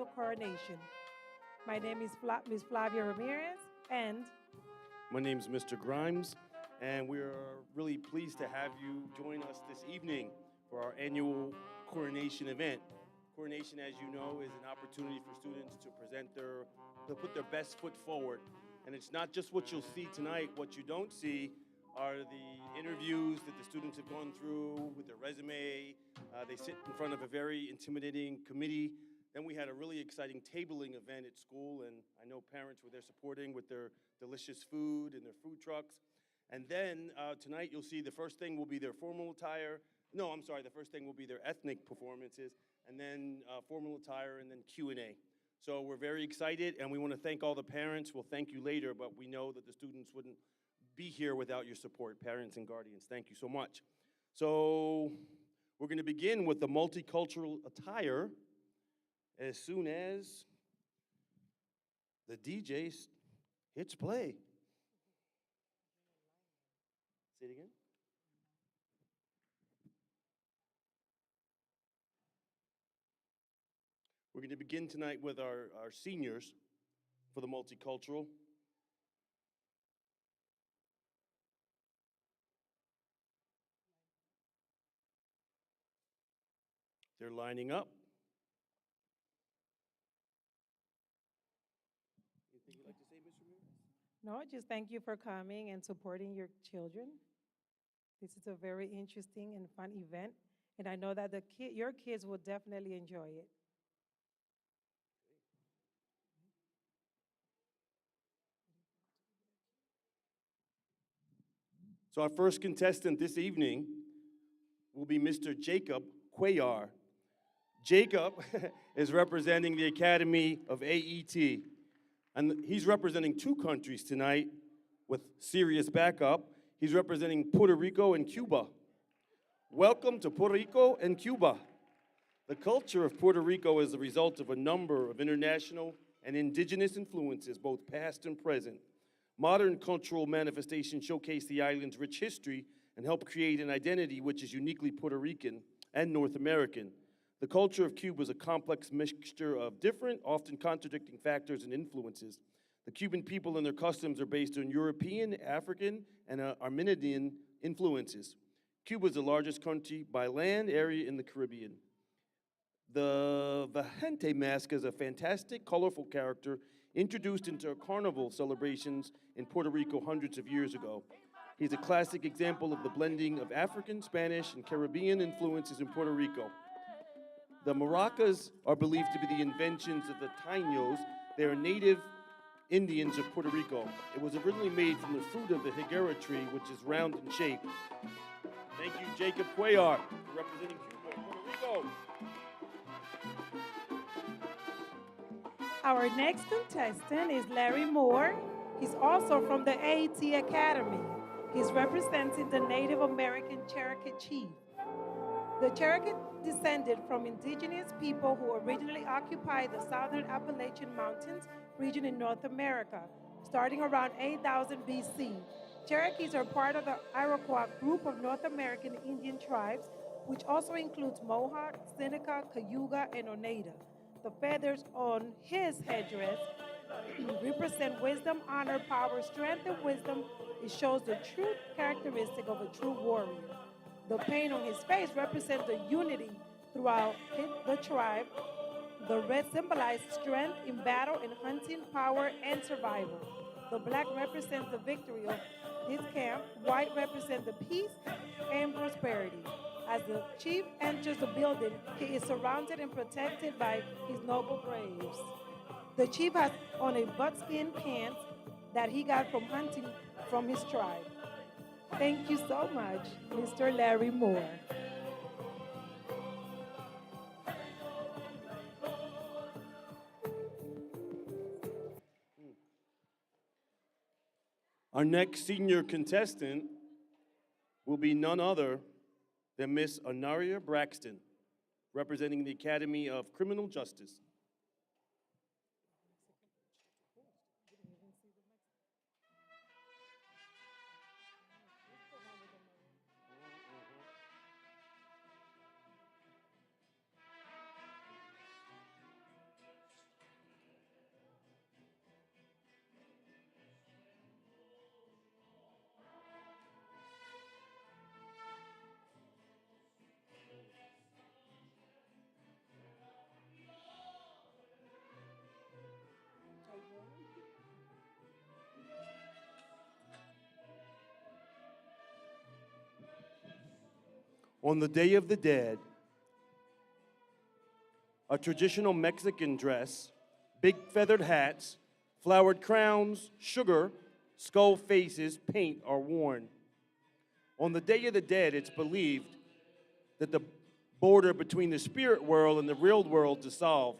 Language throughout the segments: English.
annual coronation. My name is Ms. Flavia Ramirez, and My name is Mr. Grimes, and we are really pleased to have you join us this evening for our annual coronation event. Coronation, as you know, is an opportunity for students to put their best foot forward. And it's not just what you'll see tonight. What you don't see are the interviews that the students have gone through with their resume. They sit in front of a very intimidating committee. Then we had a really exciting tabling event at school, and I know parents were there supporting with their delicious food and their food trucks. And then tonight you'll see the first thing will be their formal attire. No, I'm sorry, the first thing will be their ethnic performances, and then formal attire, and then Q&A. So we're very excited, and we want to thank all the parents. We'll thank you later, but we know that the students wouldn't be here without your support, parents and guardians. Thank you so much. So we're going to begin with the multicultural attire as soon as the DJ hits play. Say it again. We're going to begin tonight with our seniors for the multicultural. They're lining up. Anything you'd like to say, Mr. Ramirez? no, just thank you for coming and supporting your children. This is a very interesting and fun event, and I know that your kids will definitely enjoy it. So our first contestant this evening will be Mr. Jacob Cuellar. Jacob is representing the Academy of AET, and he's representing two countries tonight with serious backup. He's representing Puerto Rico and Cuba. Welcome to Puerto Rico and Cuba. The culture of Puerto Rico is the result of a number of international and indigenous influences, both past and present. Modern cultural manifestations showcase the island's rich history and help create an identity which is uniquely Puerto Rican and North American. The culture of Cuba is a complex mixture of different, often contradicting factors and influences. The Cuban people and their customs are based on European, African, and Armenian influences. Cuba is the largest country by land area in the Caribbean. The Vejente mask is a fantastic, colorful character introduced into carnival celebrations in Puerto Rico hundreds of years ago. He's a classic example of the blending of African, Spanish, and Caribbean influences in Puerto Rico. The maracas are believed to be the inventions of the Taínos. They are native Indians of Puerto Rico. It was originally made from the fruit of the higuera tree, which is round in shape. Thank you, Jacob Cuellar, for representing Cuba and Puerto Rico. Our next contestant is Larry Moore. He's also from the AET Academy. He's representing the Native American Cherokee chief. The Cherokee descended from indigenous people who originally occupied the southern Appalachian Mountains region in North America, starting around 8000 BC. Cherokees are part of the Iroquois group of North American Indian tribes, which also includes Mohawk, Seneca, Cayuga, and Oneida. The feathers on his headdress represent wisdom, honor, power, strength, and wisdom. It shows the true characteristic of a true warrior. The paint on his face represents the unity throughout the tribe. The red symbolizes strength in battle and hunting, power, and survival. The black represents the victory of his camp. White represents the peace and prosperity. As the chief enters the building, he is surrounded and protected by his noble braves. The chief has on a buckskin pants that he got from hunting from his tribe. Thank you so much, Mr. Larry Moore. Our next senior contestant will be none other than Miss Honoria Braxton, representing the Academy of Criminal Justice. On the Day of the Dead, a traditional Mexican dress, big feathered hats, flowered crowns, sugar, skull faces, paint are worn. On the Day of the Dead, it's believed that the border between the spirit world and the real world dissolve.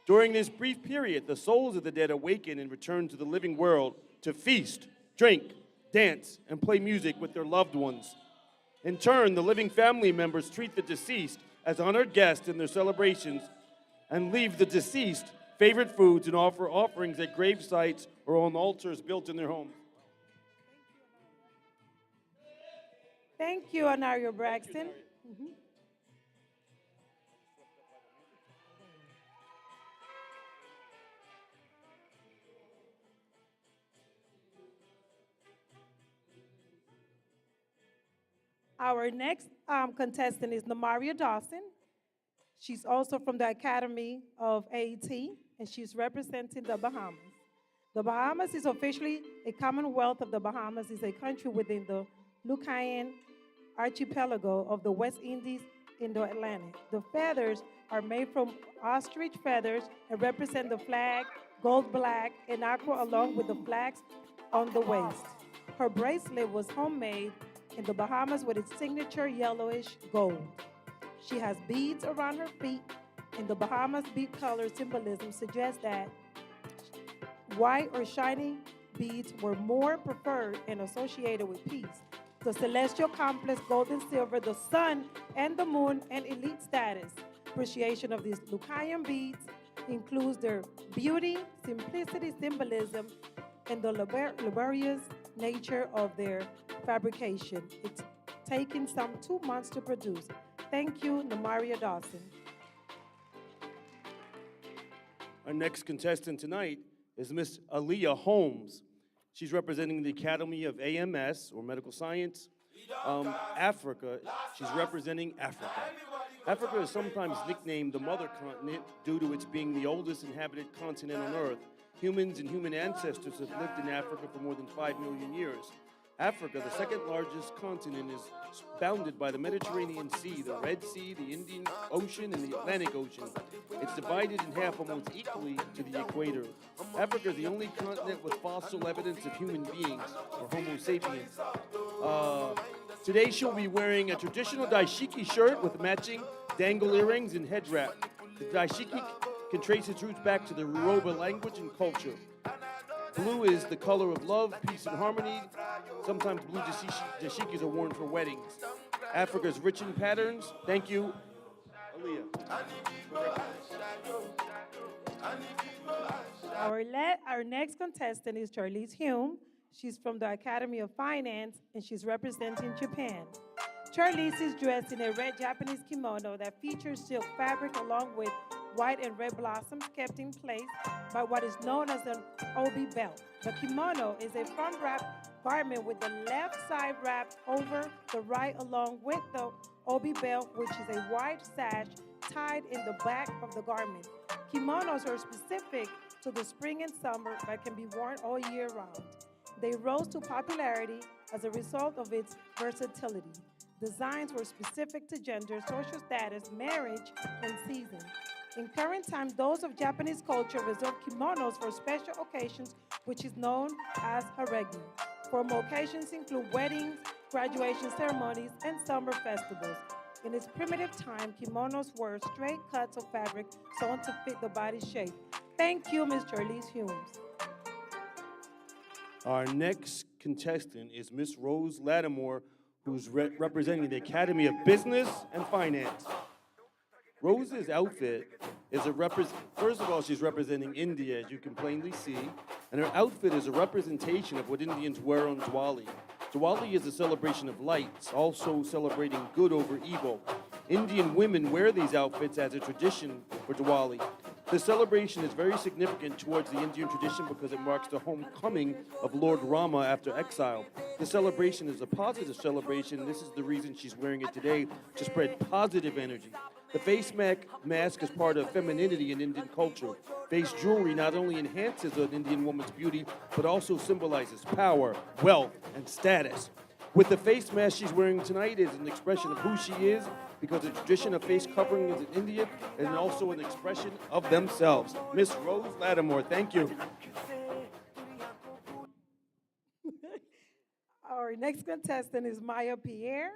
During this brief period, the souls of the dead awaken and return to the living world to feast, drink, dance, and play music with their loved ones. In turn, the living family members treat the deceased as honored guests in their celebrations and leave the deceased favorite foods and offer offerings at grave sites or on altars built in their homes. Thank you, Anario Braxton. Mhm. Our next contestant is Namaria Dawson. She's also from the Academy of AET, and she's representing the Bahamas. The Bahamas is officially a Commonwealth of the Bahamas, is a country within the Lucayan archipelago of the West Indies Indo-Atlantic. The feathers are made from ostrich feathers and represent the flag, gold, black, and aqua, along with the flags on the waist. Her bracelet was homemade in the Bahamas with its signature yellowish gold. She has beads around her feet, and the Bahamas bead color symbolism suggests that white or shiny beads were more preferred and associated with peace. The celestial complex, gold and silver, the sun and the moon, and elite status. Appreciation of these Lucayan beads includes their beauty, simplicity, symbolism, and the laborious nature of their fabrication. It's taken some 2 months to produce. Thank you, Namaria Dawson. Our next contestant tonight is Miss Aaliyah Holmes. She's representing the Academy of AMS, or Medical Science, Africa. She's representing Africa. Africa is sometimes nicknamed the mother continent due to its being the oldest inhabited continent on Earth. Humans and human ancestors have lived in Africa for more than 5 million years. Africa, the second largest continent, is bounded by the Mediterranean Sea, the Red Sea, the Indian Ocean, and the Atlantic Ocean. It's divided in half almost equally to the equator. Africa is the only continent with fossil evidence of human beings, or Homo sapiens. Today she'll be wearing a traditional daishiki shirt with matching dangle earrings and head wrap. The daishiki can trace its roots back to the Yoruba language and culture. Blue is the color of love, peace, and harmony. Sometimes blue dashikis are worn for weddings. Africa is rich in patterns. Thank you, Aaliyah. Our next contestant is Charlize Hume. She's from the Academy of Finance, and she's representing Japan. Charlize is dressed in a red Japanese kimono that features silk fabric along with white and red blossoms kept in place by what is known as an obi belt. The kimono is a front wrap garment with the left side wrapped over the right along with the obi belt, which is a white sash tied in the back of the garment. Kimonos are specific to the spring and summer but can be worn all year round. They rose to popularity as a result of its versatility. Designs were specific to gender, social status, marriage, and season. In current times, those of Japanese culture reserve kimonos for special occasions, which is known as haregi. Formal occasions include weddings, graduation ceremonies, and summer festivals. In its primitive time, kimonos were straight cuts of fabric sewn to fit the body shape. Thank you, Ms. Charlize Humes. Our next contestant is Miss Rose Lattimore, who's representing the Academy of Business and Finance. Rose's outfit is first of all, she's representing India, as you can plainly see, and her outfit is a representation of what Indians wear on Diwali. Diwali is a celebration of lights, also celebrating good over evil. Indian women wear these outfits as a tradition for Diwali. The celebration is very significant towards the Indian tradition because it marks the homecoming of Lord Rama after exile. The celebration is a positive celebration. This is the reason she's wearing it today, to spread positive energy. The face mask is part of femininity in Indian culture. Face jewelry not only enhances an Indian woman's beauty, but also symbolizes power, wealth, and status. With the face mask she's wearing tonight is an expression of who she is, because the tradition of face covering is in India, and also an expression of themselves. Miss Rose Lattimore, thank you. Our next contestant is Maya Pierre,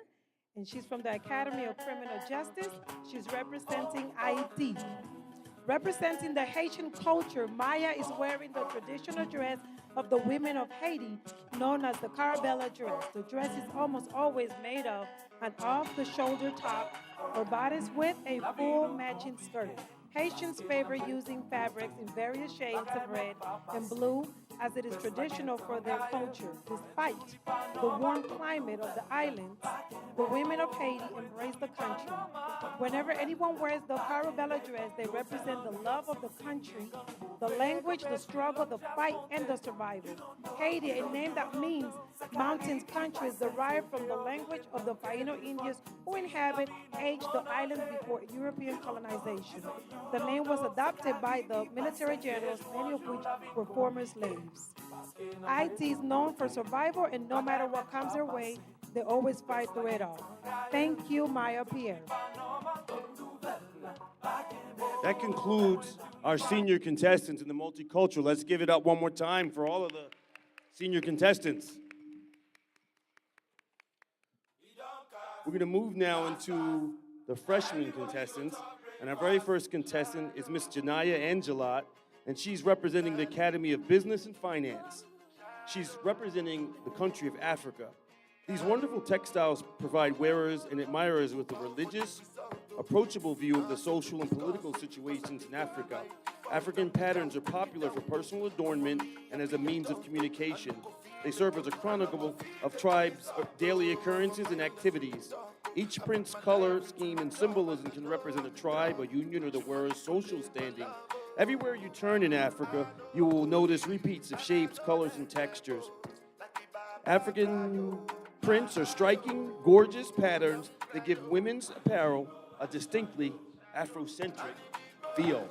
and she's from the Academy of Criminal Justice. She's representing Haiti. Representing the Haitian culture, Maya is wearing the traditional dress of the women of Haiti, known as the Carabella dress. The dress is almost always made of an off the shoulder top or bodice with a full matching skirt. Haitians favor using fabrics in various shades of red and blue as it is traditional for their culture. Despite the warm climate of the islands, the women of Haiti embrace the country. Whenever anyone wears the Carabella dress, they represent the love of the country, the language, the struggle, the fight, and the survival. Haiti, a name that means mountains country, is derived from the language of the Taino Indians who aged the island before European colonization. The name was adopted by the military generals, many of which were former slaves. Haiti is known for survival, and no matter what comes their way, they always fight through it all. Thank you, Maya Pierre. That concludes our senior contestants in the multicultural. Let's give it up one more time for all of the senior contestants. We're going to move now into the freshman contestants. And our very first contestant is Miss Janaya Angelat, and she's representing the Academy of Business and Finance. She's representing the country of Africa. These wonderful textiles provide wearers and admirers with a religious, approachable view of the social and political situations in Africa. African patterns are popular for personal adornment and as a means of communication. They serve as a chronicle of tribes' daily occurrences and activities. Each print's color, scheme, and symbolism can represent a tribe, a union, or the wearer's social standing. Everywhere you turn in Africa, you will notice repeats of shapes, colors, and textures. African prints are striking, gorgeous patterns that give women's apparel a distinctly Afrocentric feel.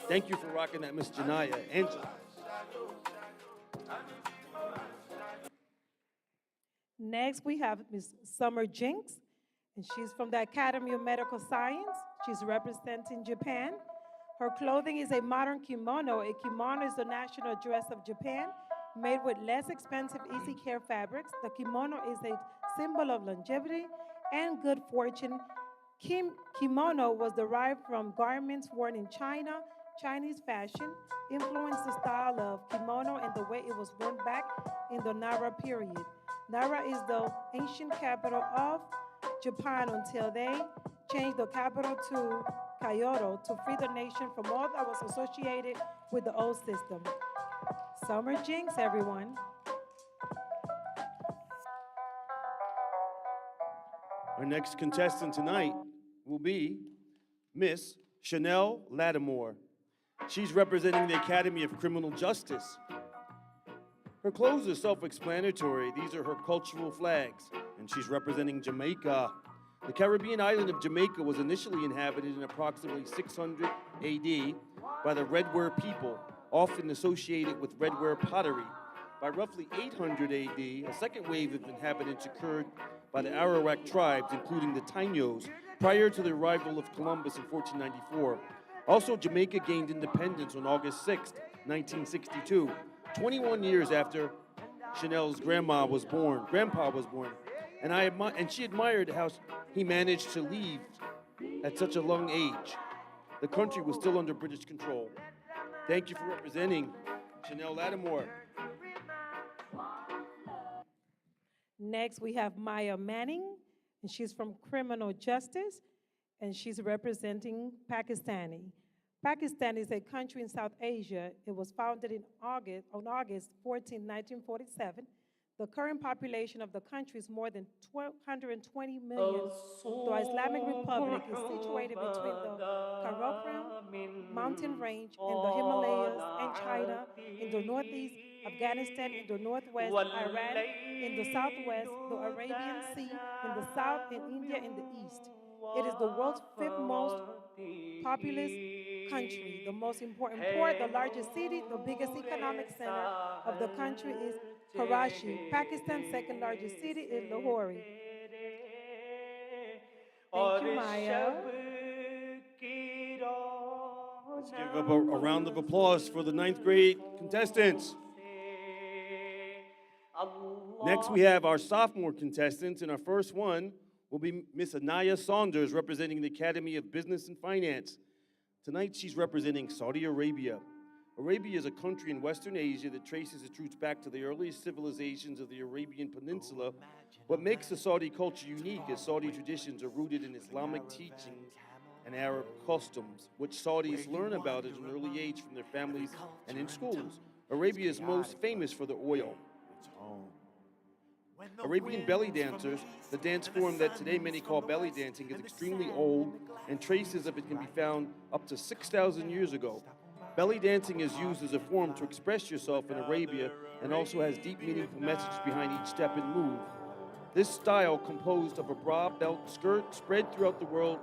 Thank you for rocking that, Miss Janaya Angela. Next, we have Ms. Summer Jinks, and she's from the Academy of Medical Science. She's representing Japan. Her clothing is a modern kimono. A kimono is the national dress of Japan, made with less expensive, easy care fabrics. The kimono is a symbol of longevity and good fortune. Kimono was derived from garments worn in China. Chinese fashion influenced the style of kimono and the way it was worn back in the Nara period. Nara is the ancient capital of Japan until they changed the capital to Kyoto to free the nation from all that was associated with the old system. Summer Jinx, everyone. Our next contestant tonight will be Miss Chanel Lattimore. She's representing the Academy of Criminal Justice. Her clothes are self-explanatory. These are her cultural flags, and she's representing Jamaica. The Caribbean island of Jamaica was initially inhabited in approximately 600 AD by the Red Ware people, often associated with red ware pottery. By roughly 800 AD, a second wave of inhabitants occurred by the Arawak tribes, including the Tainos, prior to the arrival of Columbus in 1494. Also, Jamaica gained independence on August 6, 1962, 21 years after Chanel's grandpa was born. And she admired how he managed to leave at such a young age. The country was still under British control. Thank you for representing Chanel Lattimore. Next, we have Maya Manning, and she's from Criminal Justice, and she's representing Pakistani. Pakistan is a country in South Asia. It was founded on August 14, 1947. The current population of the country is more than 120 million. The Islamic Republic is situated between the Karakoram mountain range and the Himalayas and China in the northeast, Afghanistan in the northwest, Iran in the southwest, the Arabian Sea in the south, and India in the east. It is the world's fifth most populous country. The most important port, the largest city, the biggest economic center of the country is Karachi. Pakistan's second largest city is Lahore. Thank you, Maya. Let's give up a round of applause for the ninth grade contestants. Next, we have our sophomore contestants, and our first one will be Miss Anaya Saunders, representing the Academy of Business and Finance. Tonight, she's representing Saudi Arabia. Arabia is a country in Western Asia that traces its roots back to the earliest civilizations of the Arabian Peninsula. What makes the Saudi culture unique is Saudi traditions are rooted in Islamic teachings and Arab customs, which Saudis learn about at an early age from their families and in schools. Arabia is most famous for the oil. Arabian belly dancers, the dance form that today many call belly dancing, is extremely old, and traces of it can be found up to 6,000 years ago. Belly dancing is used as a form to express yourself in Arabia and also has deep meaningful messages behind each step and move. This style, composed of a bra, belt, skirt, spread throughout the world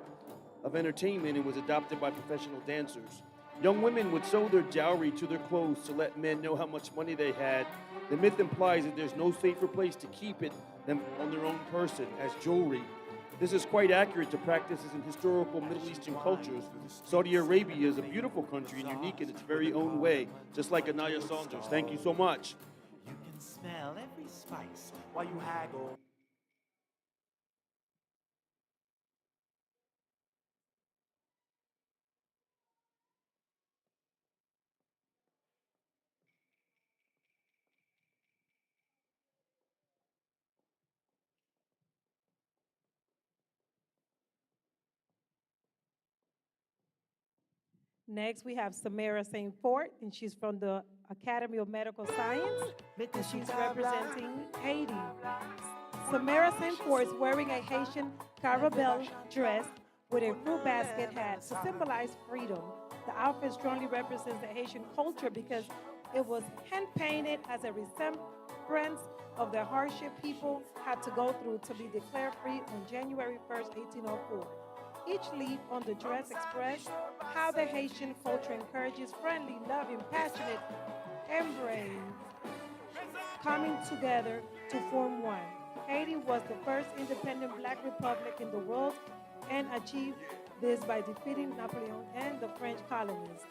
of entertainment and was adopted by professional dancers. Young women would sew their dowry to their clothes to let men know how much money they had. The myth implies that there's no safer place to keep it than on their own person, as jewelry. This is quite accurate to practices in historical Middle Eastern cultures. Saudi Arabia is a beautiful country and unique in its very own way, just like Anaya Saunders. Thank you so much. You can smell every spice while you haggle. Next, we have Samara St. Fort, and she's from the Academy of Medical Science, and she's representing Haiti. Samara St. Fort is wearing a Haitian caravelle dress with a fruit basket hat to symbolize freedom. The outfit strongly represents the Haitian culture because it was hand-painted as a remembrance of the hardship people had to go through to be declared free on January 1st, 1804. Each leaf on the dress expressed how the Haitian culture encourages friendly, loving, passionate embrace, coming together to form one. Haiti was the first independent black republic in the world and achieved this by defeating Napoleon and the French colonists.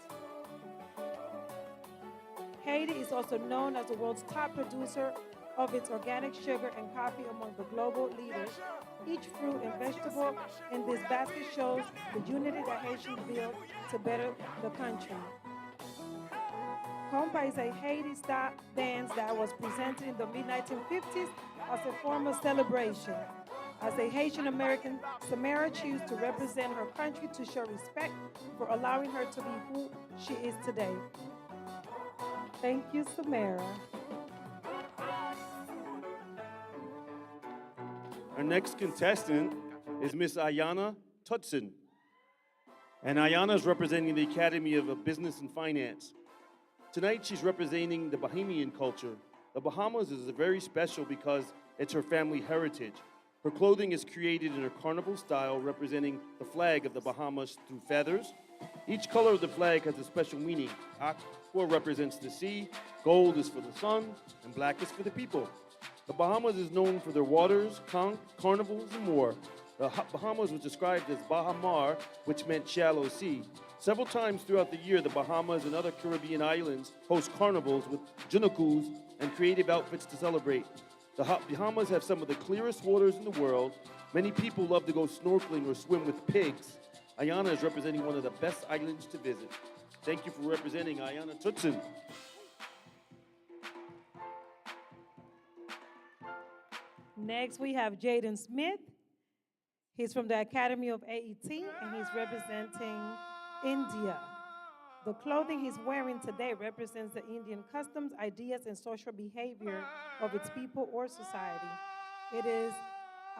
Haiti is also known as the world's top producer of its organic sugar and coffee among the global leaders. Each fruit and vegetable in this basket shows the unity that Haitians build to better the country. Compa is a Haiti-style dance that was presented in the mid-1950s as a form of celebration. As a Haitian American, Samara chose to represent her country to show respect for allowing her to be who she is today. Thank you, Samara. Our next contestant is Miss Ayana Tutson. And Ayana is representing the Academy of Business and Finance. Tonight, she's representing the Bahamian culture. The Bahamas is very special because it's her family heritage. Her clothing is created in a carnival style, representing the flag of the Bahamas through feathers. Each color of the flag has a special meaning. Aqua represents the sea, gold is for the sun, and black is for the people. The Bahamas is known for their waters, conch, carnivals, and more. The Bahamas was described as Baha Mar, which meant shallow sea. Several times throughout the year, the Bahamas and other Caribbean islands host carnivals with junacos and creative outfits to celebrate. The Bahamas have some of the clearest waters in the world. Many people love to go snorkeling or swim with pigs. Ayana is representing one of the best islands to visit. Thank you for representing Ayana Tutson. Next, we have Jaden Smith. He's from the Academy of AET, and he's representing India. The clothing he's wearing today represents the Indian customs, ideas, and social behavior of its people or society. It is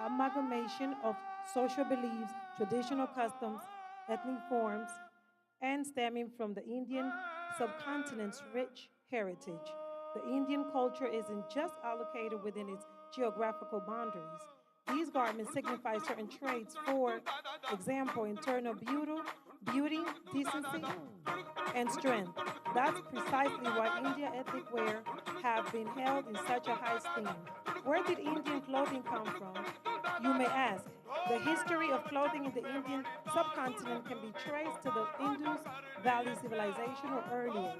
amalgamation of social beliefs, traditional customs, ethnic forms, and stemming from the Indian subcontinent's rich heritage. The Indian culture isn't just allocated within its geographical boundaries. These garments signify certain traits, for example, internal beauty beauty, decency, and strength. That's precisely why India ethnic wear have been held in such a high esteem. Where did Indian clothing come from? You may ask. The history of clothing in the Indian subcontinent can be traced to the Indus Valley Civilization or earlier.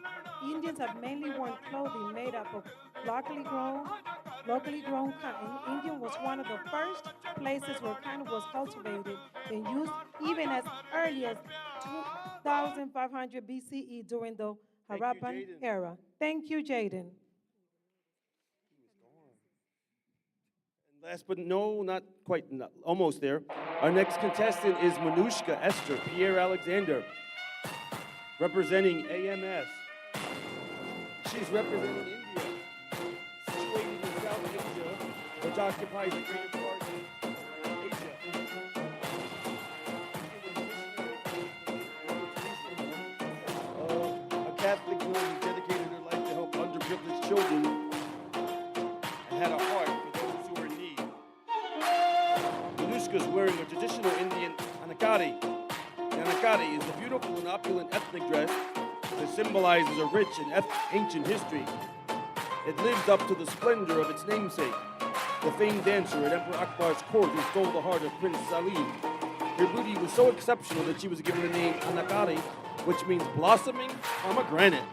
Indians have mainly worn clothing made up of locally grown, locally grown cotton. India was one of the first places where cotton was cultivated and used even as early as 2500 BCE during the Thank you, Harappan Jaden. era. Thank you, Jaden. And last but no, not quite, almost there. Our next contestant is Manushka Esther Pierre Alexander, representing AMS. She's representing India, situated in South Asia, which occupies a greater part of Asia. A Catholic woman who dedicated her life to help underprivileged children and had a heart for those who are in need. Manushka's wearing a traditional Indian anakari. The anakari is a beautiful and opulent ethnic dress that symbolizes a rich and ancient history. It lives up to the splendor of its namesake, the famed dancer at Emperor Akbar's court who stole the heart of Prince Salim. Her beauty was so exceptional that she was given the name Anakari, which means blossoming pomegranate.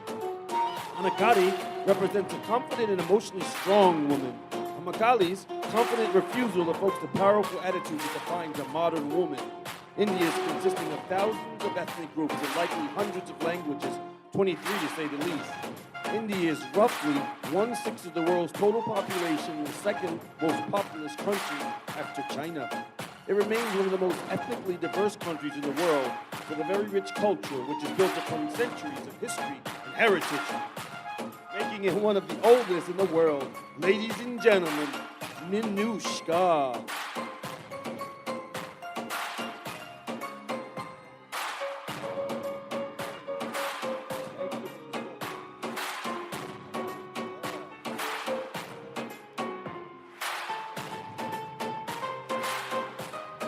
Anakari represents a confident and emotionally strong woman. Amakali's confident refusal evokes the powerful attitude that defines a modern woman. India is consisting of thousands of ethnic groups and likely hundreds of languages, 23 to say the least. India is roughly 1/6 of the world's total population and the second most populous country after China. It remains one of the most ethnically diverse countries in the world with a very rich culture which is built upon centuries of history and heritage, making it one of the oldest in the world. Ladies and gentlemen, Minushka.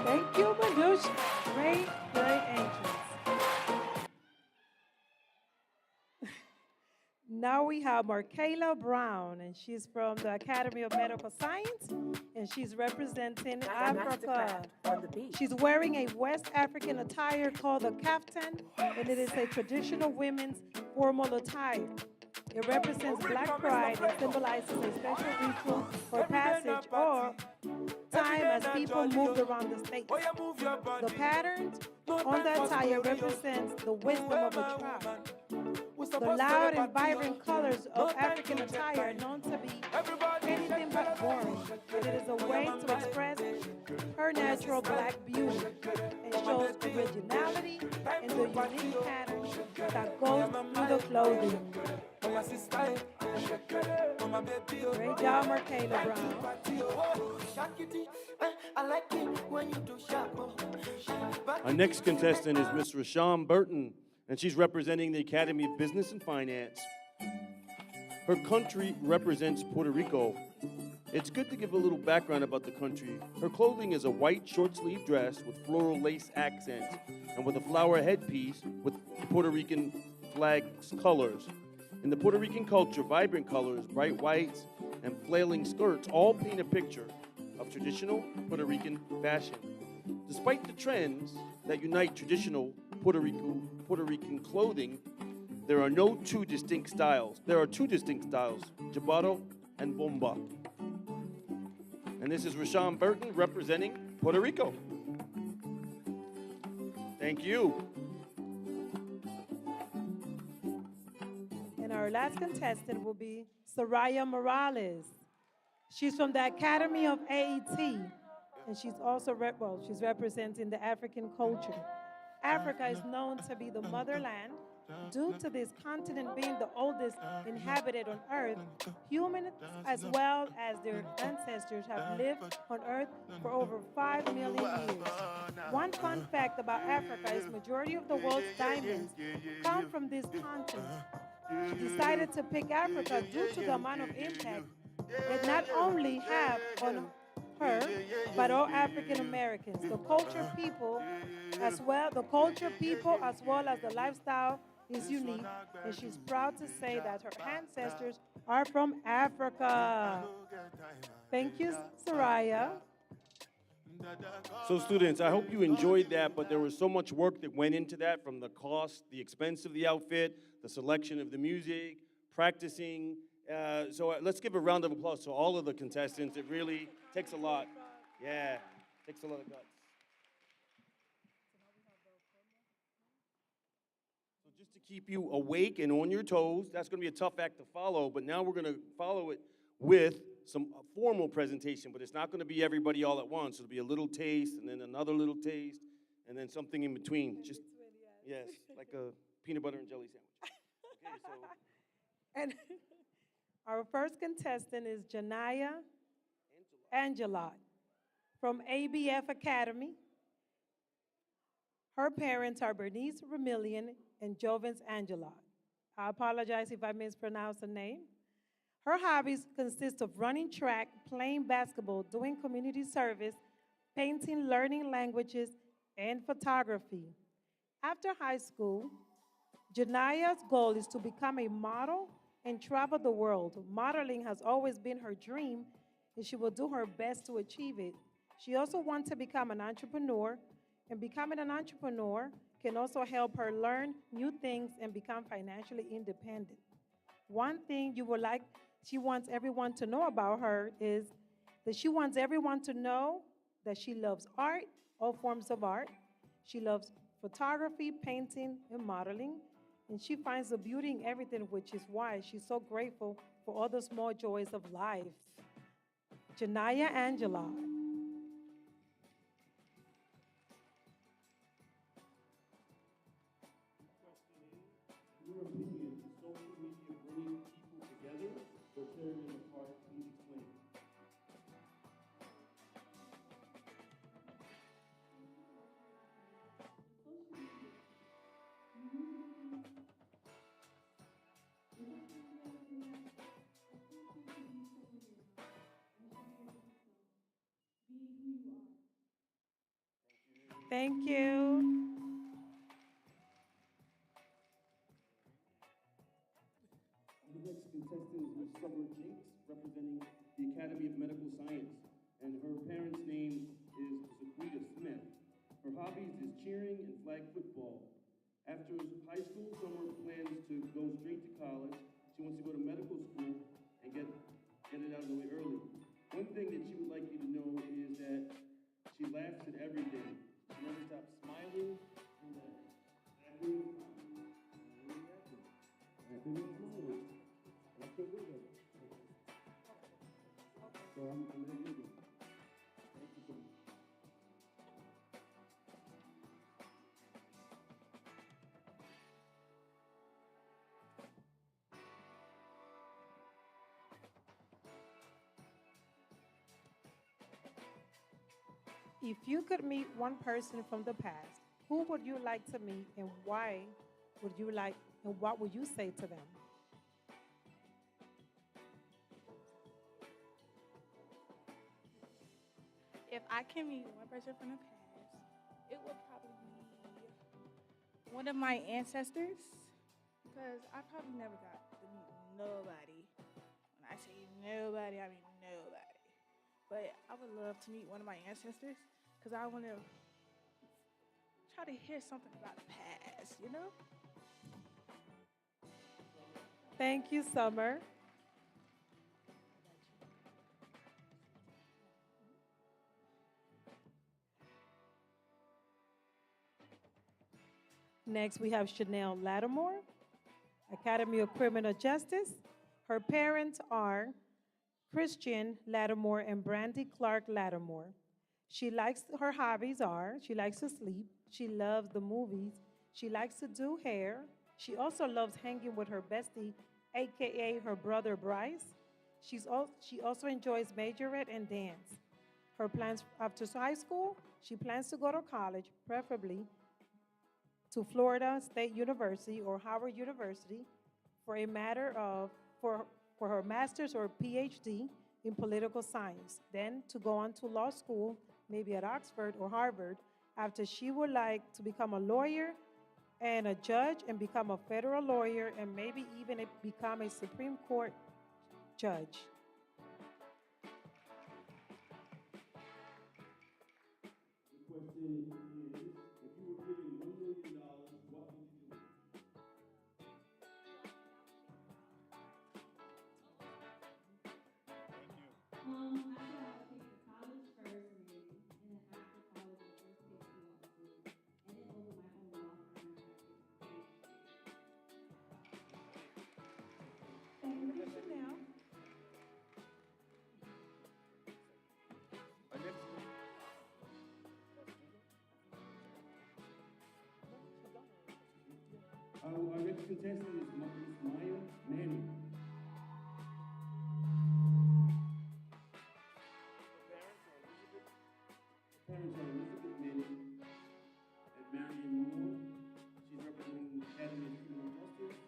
Thank you, Manushka. Great, great entrance. Now we have Markayla Brown, and she's from the Academy of Medical Science, and she's representing Africa. On the beach. She's wearing a West African attire called the kaftan, and it is a traditional women's formal attire. It represents black pride and symbolizes a special ritual or passage or time as people moved around the state. The patterns on the attire represents the wisdom of a tribe. The loud and vibrant colors of African attire are known to be anything but boring, but it is a way to express her natural black beauty and shows originality and the unique pattern that goes through the clothing. Great job, Markayla Brown. Our next contestant is Miss Rashawn Burton, and she's representing the Academy of Business and Finance. Her country represents Puerto Rico. It's good to give a little background about the country. Her clothing is a white short-sleeve dress with floral lace accents and with a flower headpiece with Puerto Rican flag's colors. In the Puerto Rican culture, vibrant colors, bright whites, and flailing skirts all paint a picture of traditional Puerto Rican fashion. Despite the trends that unite traditional Puerto Rican clothing, there are two distinct styles, Jabaro and Bomba. And this is Rashawn Burton representing Puerto Rico. Thank you. And our last contestant will be Soraya Morales. She's from the Academy of AET, and she's also she's representing the African culture. Africa is known to be the motherland. Due to this continent being the oldest inhabited on Earth, humans as well as their ancestors have lived on Earth for over 5 million years. One fun fact about Africa is majority of the world's diamonds come from this continent. She decided to pick Africa due to the amount of impact it not only have on her, but all African Americans, the culture, people, As well, the culture, people, as well as the lifestyle is unique, and she's proud to say that her ancestors are from Africa. Thank you, Soraya. So students, I hope you enjoyed that, but there was so much work that went into that, from the cost, the expense of the outfit, the selection of the music, practicing. So let's give a round of applause to all of the contestants. It really takes a lot. Yeah, takes a lot of guts. So just to keep you awake and on your toes, that's going to be a tough act to follow, but now we're going to follow it with some formal presentation, but it's not going to be everybody all at once. It'll be a little taste, and then another little taste, and then something in between. Just, yes, like a peanut butter and jelly sandwich. Okay, so And our first contestant is Janaya Angelot from ABF Academy. Her parents are Bernice Remillion and Jovens Angelot. I apologize if I mispronounce the name. Her hobbies consist of running track, playing basketball, doing community service, painting, learning languages, and photography. After high school, Janaya's goal is to become a model and travel the world. Modeling has always been her dream, and she will do her best to achieve it. She also wants to become an entrepreneur, and becoming an entrepreneur can also help her learn new things and become financially independent. One thing you would like, she wants everyone to know about her is that she wants everyone to know that she loves art, all forms of art. She loves photography, painting, and modeling. And she finds the beauty in everything, which is why she's so grateful for all the small joys of life. Janaya Angela. your opinion, is social media bringing people together or tearing them apart? Please explain. Thank you. The next contestant is Miss Summer Jakes, representing the Academy of Medical Science, and her parents' name is Zaquita Smith. Her hobbies is cheering and flag football. After high school, Summer plans to go straight to college. She wants to go to medical school and get it out of the way early. One thing that she would like you to know is that she laughs at everything. She never stops smiling and laughing. Laughing and smiling. That's so good. So I'm going to give you. Thank you so much. If you could meet one person from the past, who would you like to meet and why would you like, and what would you say to them? If I can meet one person from the past, it would probably be one of my ancestors, because I probably never got to meet nobody. When I say nobody, I mean nobody. But I would love to meet one of my ancestors because I want to try to hear something about the past, you know? Thank you, Summer. Next, we have Chanel Lattimore, Academy of Criminal Justice. Her parents are Christian Lattimore and Brandy Clark Lattimore. Her hobbies are she likes to sleep, she loves the movies, she likes to do hair. She also loves hanging with her bestie, aka her brother Bryce. She also enjoys majorette and dance. Her plans after high school, she plans to go to college, preferably to Florida State University or Howard University for a matter of for her master's or PhD in political science, then to go on to law school, maybe at Oxford or Harvard, after she would like to become a lawyer and a judge and become a federal lawyer and maybe even become a Supreme Court judge. The question is, if you were given $1 million, what would you do? Thank you, Chanel. Our next, our next contestant is Miss Maya Manning. Her parents are Elizabeth Manning and Marion Moore. She's representing the Academy of Criminal Justice.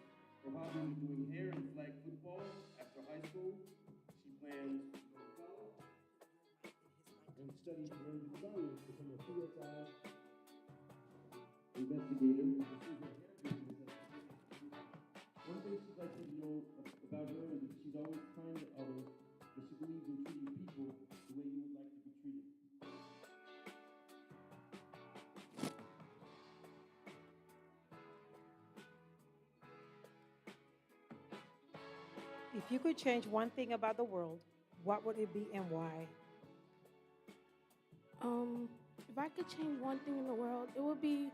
Her hobbies are doing hair and flag football. After high school, she plans to go to college and study forensic science to become a CSI investigator. One thing she'd like you to know about her is that she's always kind to others, but she believes in treating people the way you would like to be treated. If you could change one thing about the world, what would it be and why? If I could change one thing in the world, it would be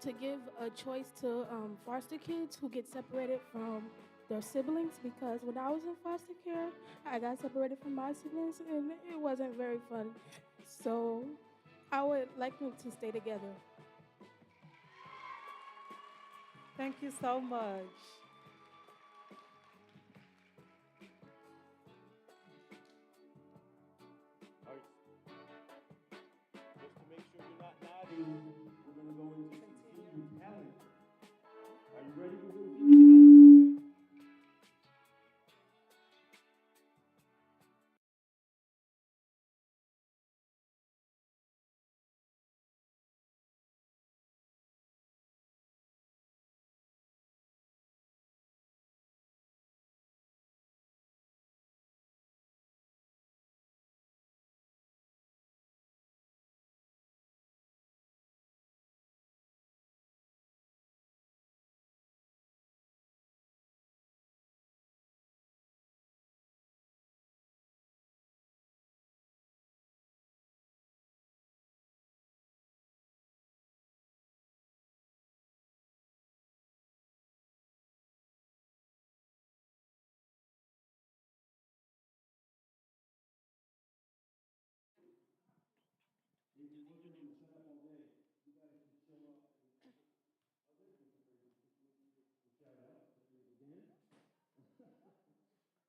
to give a choice to foster kids who get separated from their siblings, because when I was in foster care, I got separated from my siblings and it wasn't very fun. So I would like them to stay together. Thank you so much. All right. Just to make sure you're not nodding, we're going to go into some senior talent. Are you ready for some senior talent?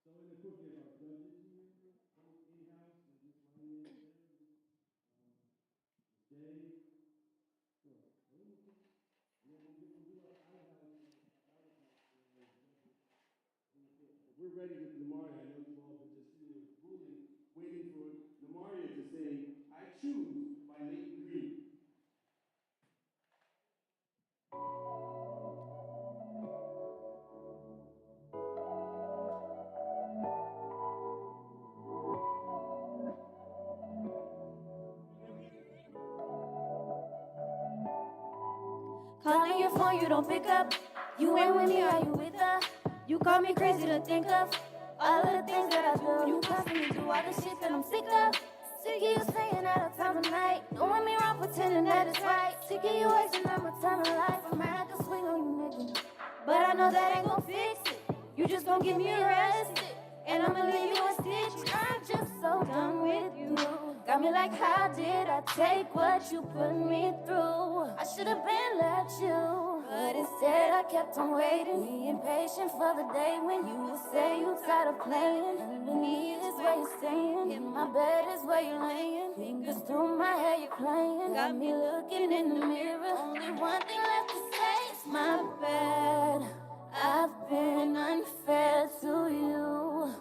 So in the quick give our judges here, both in-house, and Miss Ryan there, Jay. Sure. And then we'll do our out-of-house. We're ready with Namaria. I know you've all been just sitting there drooling, waiting for Namaria to say, I choose by Leighton Green. Calling your phone, you don't pick up. You ain't with me, are you with her? You call me crazy to think of all of the things that I do. You constantly do all the shit that I'm sick of. Sick of you staying out of time of night, doing me wrong, pretending that it's right. Sick of you wasting all my time in life. I'm mad to swing on you, nigga, but I know that ain't gon' fix it. You just gon' get me arrested, and I'ma leave you in stitches. I'm just so done with you. Got me like, how did I take what you put me through? I should've been let you, but instead I kept on waiting, being patient for the day when you would say you tired of playing. Underneath is where you're staying, in my bed is where you're laying. Fingers through my hair you're playing, got me looking in the mirror. Only one thing left to say is my bad. I've been unfair to you.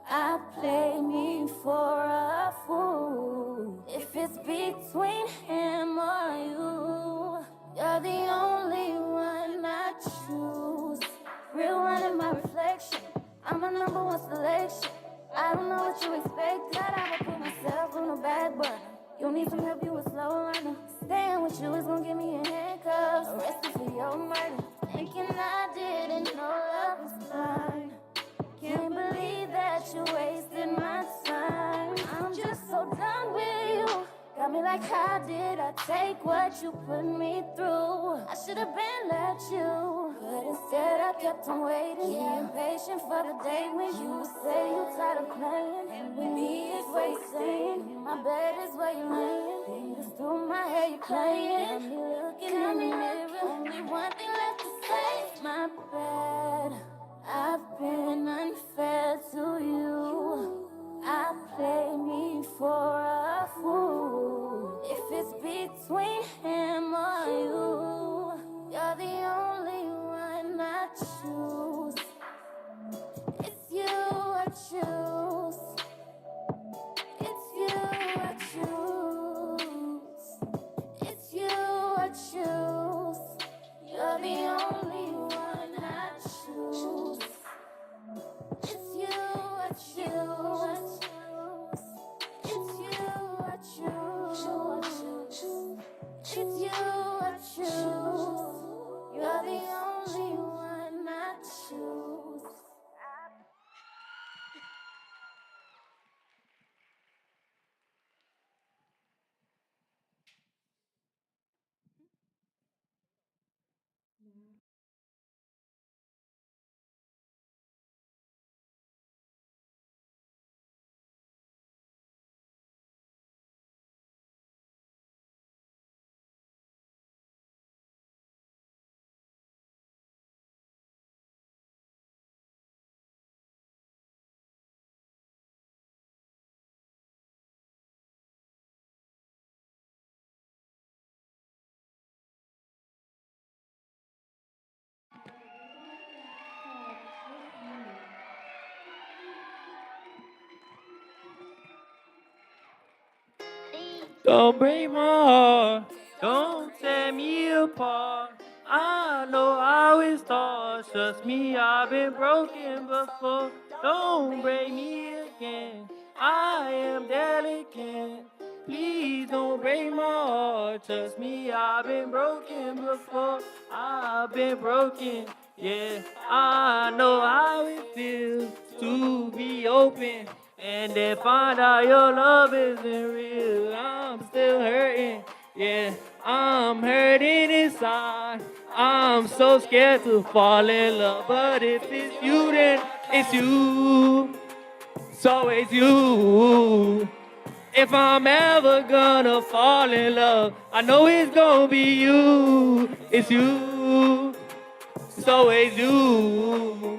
I play me for a fool. If it's between him or you, my reflection. I'm a number one selection. I don't know what you expect. That I would put myself on the back burner. You need some help, you a slow learner. Staying with you is gonna give me a handcuffs. Arrested for your murder. Thinking I didn't know love was blind. Can't believe that you wasted my time. I'm just so done with you. Got me like, how did I take what you put me through? I should have been let you, but instead I kept on waiting. Yeah, impatient for the day when you say you tired of playing. And with me is where you staying. My bed is where you laying. Fingers through my hair you playing. Got me looking in the mirror. Only one thing left to say. My bad. I've been unfair to you. I play me for a fool. If it's between him or you, you're the only one I choose. It's you I choose. It's you I choose. It's you I choose. You're the only one I choose. It's you I choose. It's you I choose. It's you I choose. You're the only one I choose. Don't break my heart, don't tear me apart. I know how it starts, trust me, I've been broken before. Don't break me again, I am delicate. Please don't break my heart, trust me, I've been broken before. I've been broken, yeah, I know how it feels to be open. And then find out your love isn't real. I'm still hurting, yeah, I'm hurting inside. I'm so scared to fall in love, but if it's you, then it's you. It's always you. If I'm ever gonna fall in love, I know it's gonna be you. It's you. It's always you.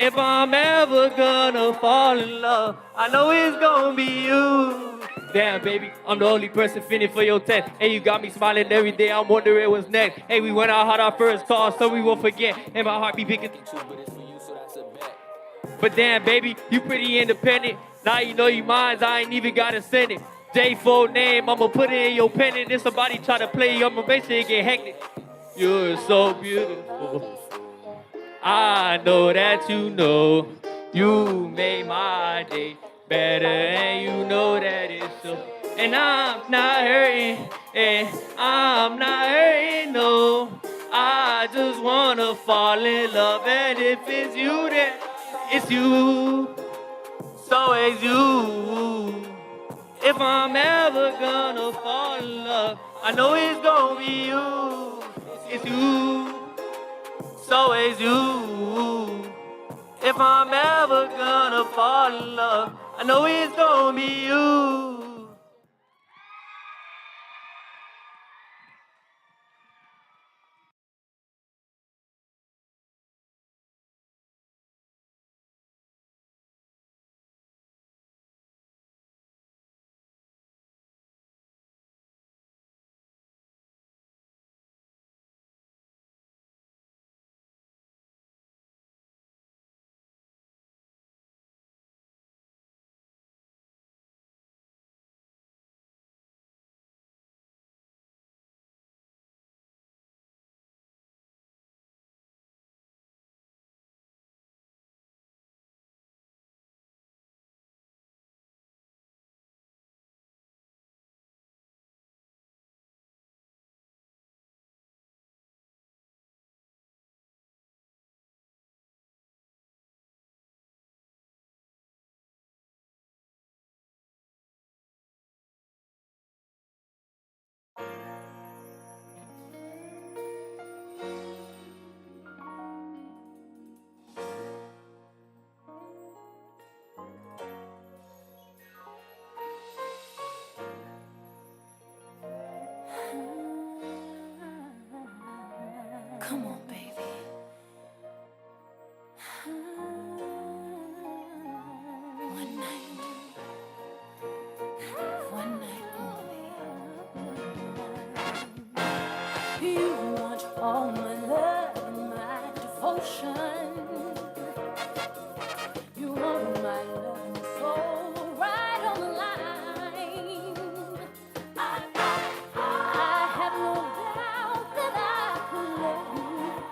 If I'm ever gonna fall in love, I know it's gonna be you. Damn, baby, I'm the only person feeling for your text. Hey, you got me smiling every day, I'm wondering what's next. Hey, we went out hot our first call, so we won't forget. And my heart be bigger than two, but it's for you, so that's a bet. But damn, baby, you pretty independent. Now you know you mine, I ain't even gotta send it. J4 name, I'ma put it in your pen. And if somebody try to play you, I'ma make sure it get hectic. You're so beautiful. I know that you know you made my day better, and you know that it's so. And I'm not hurting, and I'm not hurting, no. I just wanna fall in love, and if it's you, then it's you. It's always you. If I'm ever gonna fall in love, I know it's gonna be you. It's you. It's always you. If I'm ever gonna fall in love, I know it's gonna be you. Come on, baby. One night. One night only. You want all my love and my devotion. You want my love and soul right on the line. I have no doubt that I could let you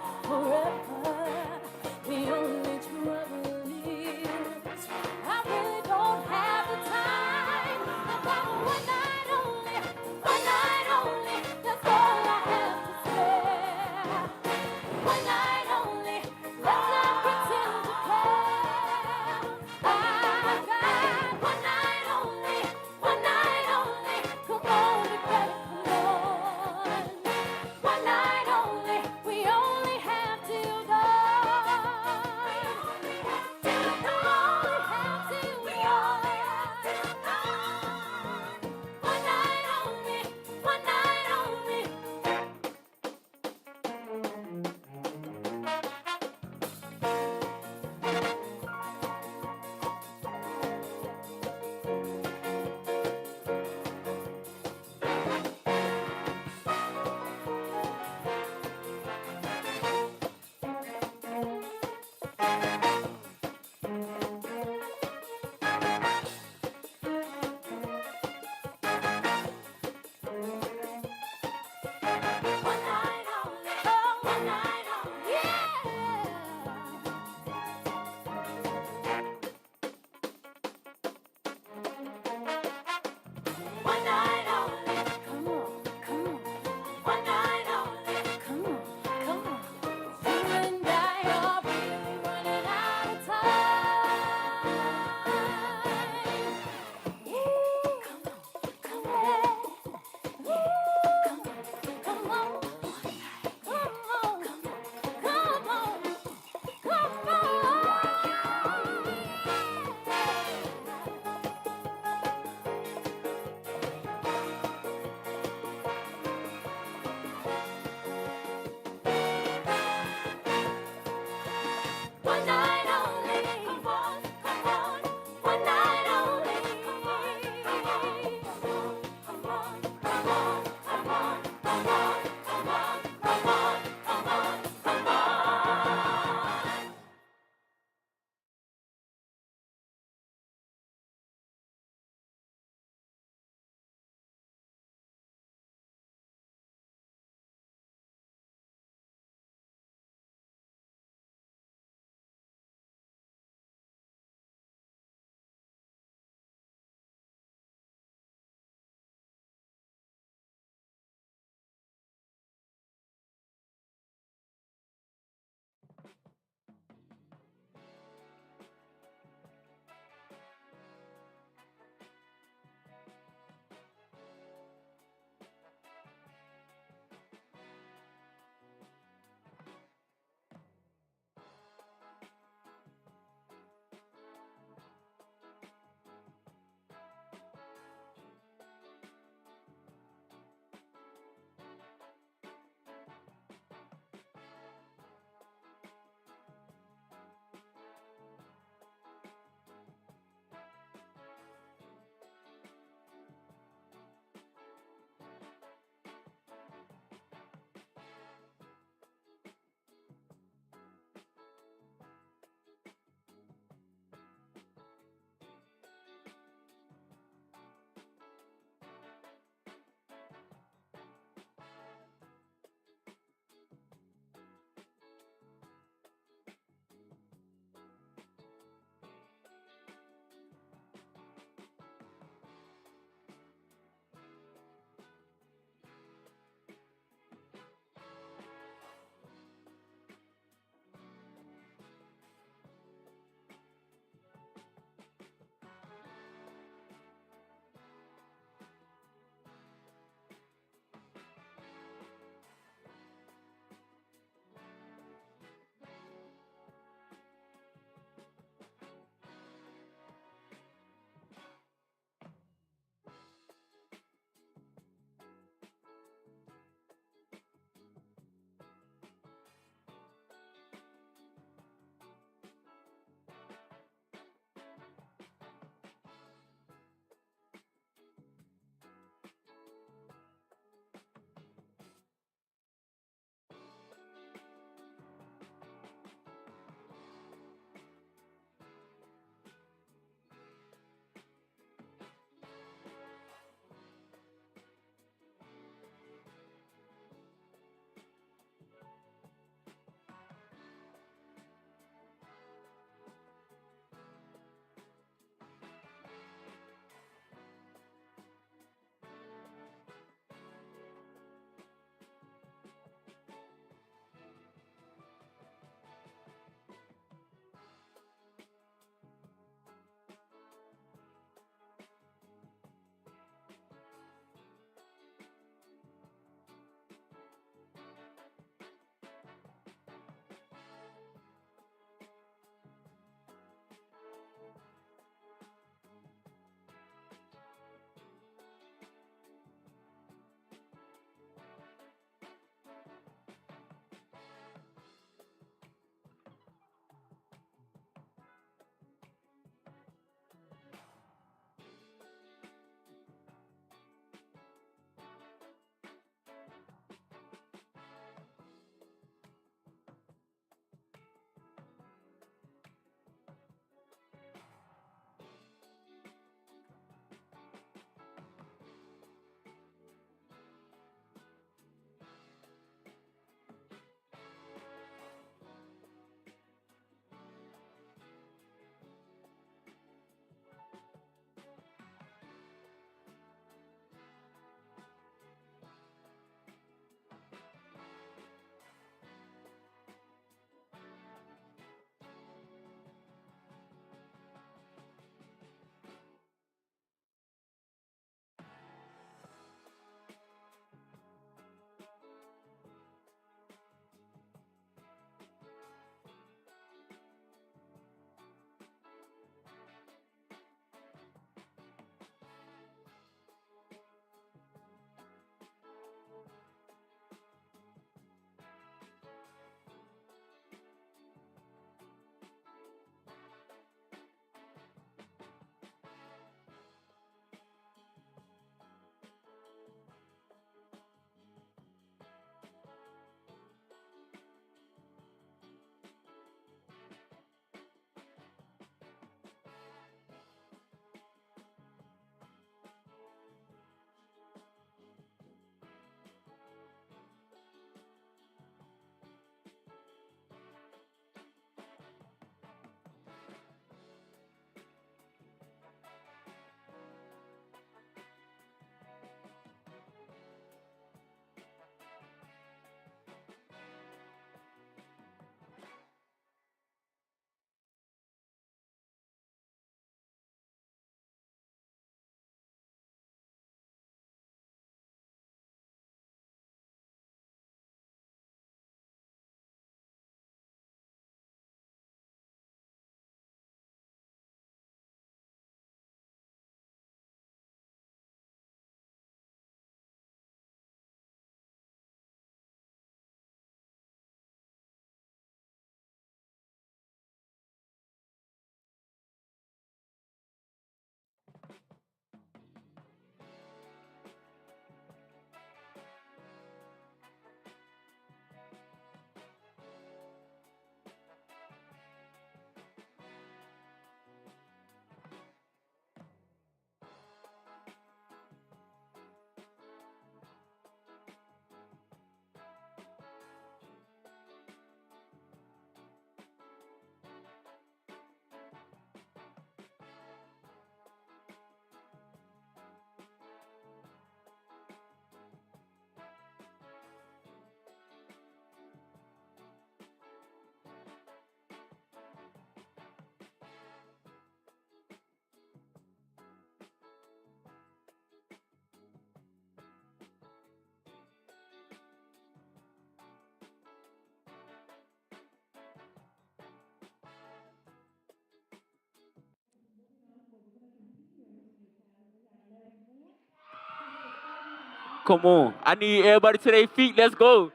Come on. I need everybody to their feet. Let's go.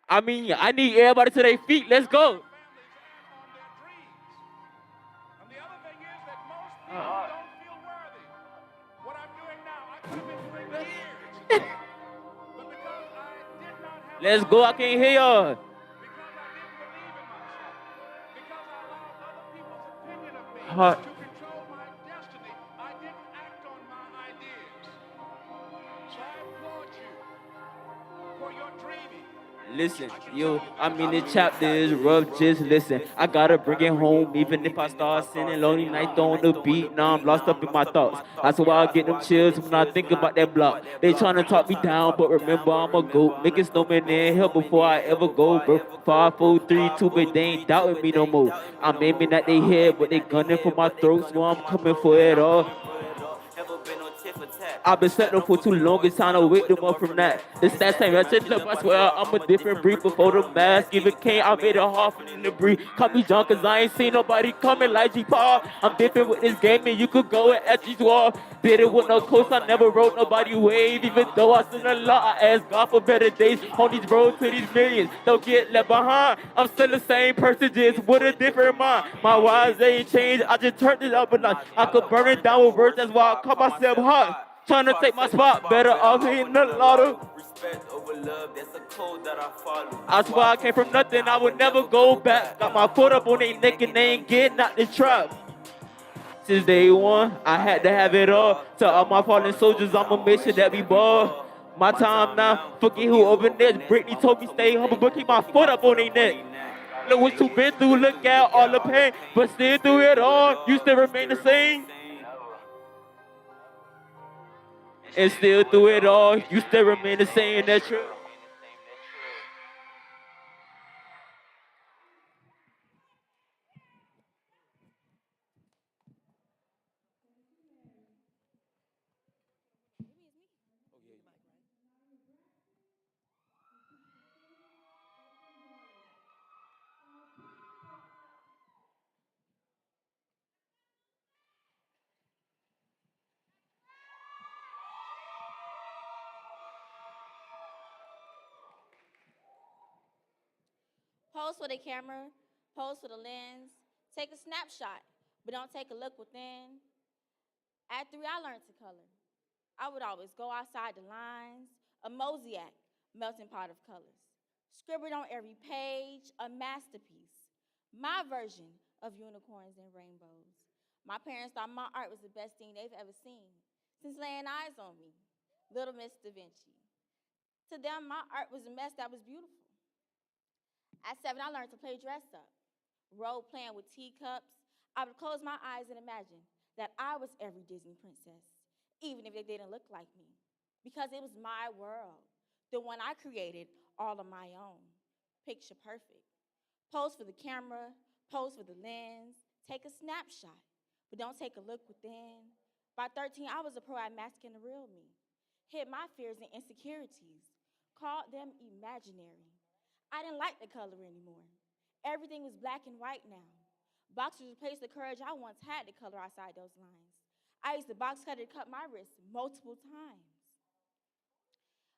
I need everybody to their feet. Let's go. And the other thing is that most people don't feel worthy. What I'm doing now, I could have been doing years ago. But because I did not have Let's go. I can't hear y'all. because I didn't believe in myself, because I allowed other people's opinion of me Huh. to control my destiny, I didn't act on my ideas. So I applaud you for your dreaming. Listen, yo, the chapter is rough, just listen. I gotta bring it home, even if I start sinning. Lonely night on the beat, now I'm lost up in my thoughts. That's why I get them chills when I think about that block. They tryna talk me down, but remember I'm a goat. Make a snowman in hell before I ever go, bro. 5, 4, 3, 2, but they ain't doubting me no more. I'm aiming at they head, but they gunning for my throat, so I'm coming for it all. I've been setting for too long, it's time to wake them up from that. The stats ain't matching up, I swear I'm a different breed before the mask. Even came, I made it hard for them to breathe. Call me John, cause I ain't seen nobody coming like G-Paul. I'm different with this game, and you could go and at these walls. Did it with no coast, I never wrote nobody wave. Even though I seen a lot, I asked God for better days. On these roads to these millions, don't get left behind. I'm still the same person, just with a different mind. My wise ain't changed, I just turned it up a notch. I could burn it down with words, that's why I call myself hot. Trying to take my spot, better off hitting the lotto. Respect over love, that's a code that I follow. I swear I came from nothing, I would never go back. Got my foot up on their neck and they ain't getting out the trap. Since day one, I had to have it all. To all my fallen soldiers, I'ma make sure that we ball. My time now, forget who over next. Brittany told me stay humble, but keep my foot up on their neck. Look what you been through, look at all the pain. But still through it all, you still remain the same. And still through it all, you still remain the same, that's true. Pose for the camera, pose for the lens, take a snapshot, but don't take a look within. At 3, I learned to color. I would always go outside the lines, a mosaic, melting pot of colors. Scribbled on every page, a masterpiece. My version of unicorns and rainbows. My parents thought my art was the best thing they've ever seen since laying eyes on me, Little Miss Da Vinci. To them, my art was a mess that was beautiful. At 7, I learned to play dress up, role playing with teacups. I would close my eyes and imagine that I was every Disney princess, even if they didn't look like me, because it was my world, the one I created all on my own. Picture perfect. Pose for the camera, pose for the lens, take a snapshot, but don't take a look within. By 13, I was a pro at masking the real me, hid my fears and insecurities, called them imaginary. I didn't like the color anymore. Everything was black and white now. Boxers replaced the courage I once had to color outside those lines. I used the box cutter to cut my wrists multiple times.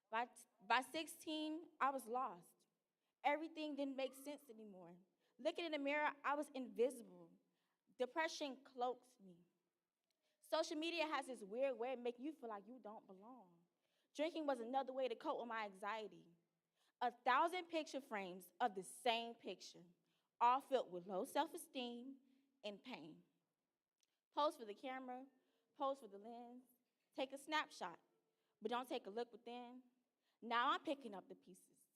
By, by 16, I was lost. Everything didn't make sense anymore. Looking in the mirror, I was invisible. Depression cloaks me. Social media has this weird way of making you feel like you don't belong. Drinking was another way to cope with my anxiety. 1,000 picture frames of the same picture, all filled with low self-esteem and pain. Pose for the camera, pose for the lens, take a snapshot, but don't take a look within. Now I'm picking up the pieces,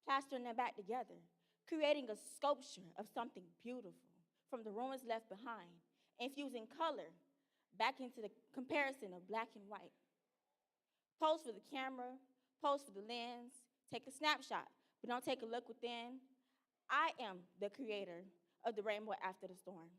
plastering them back together, creating a sculpture of something beautiful from the ruins left behind, infusing color back into the comparison of black and white. Pose for the camera, pose for the lens, take a snapshot, but don't take a look within. I am the creator of the rainbow after the storm.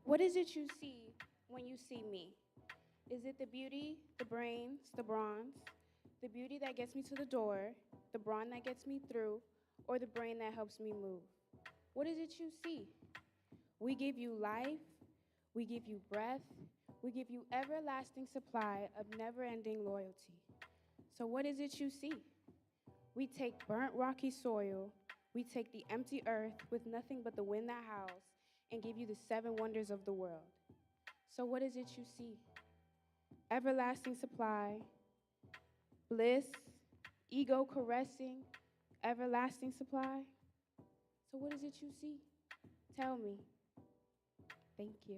What is it you see when you see me? Is it the beauty, the brains, the bronze, the beauty that gets me to the door, the brawn that gets me through, or the brain that helps me move? What is it you see? We give you life, we give you breath, we give you everlasting supply of never-ending loyalty. So what is it you see? We take burnt rocky soil, we take the empty earth with nothing but the wind that howls, and give you the seven wonders of the world. So what is it you see? Everlasting supply, bliss, ego caressing, everlasting supply. So what is it you see? Tell me. Thank you.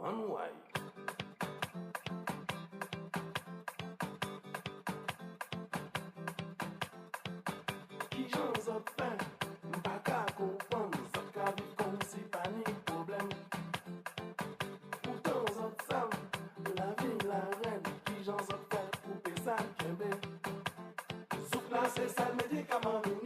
an why. Qui j'en zot fin, m'pa ka kompon, zot ka viv kon si pa ni problem. Pourtant zot sam, la vie la reine, qui j'en zot fin, coupe sa kembe. Souk la c'est ça le médicament.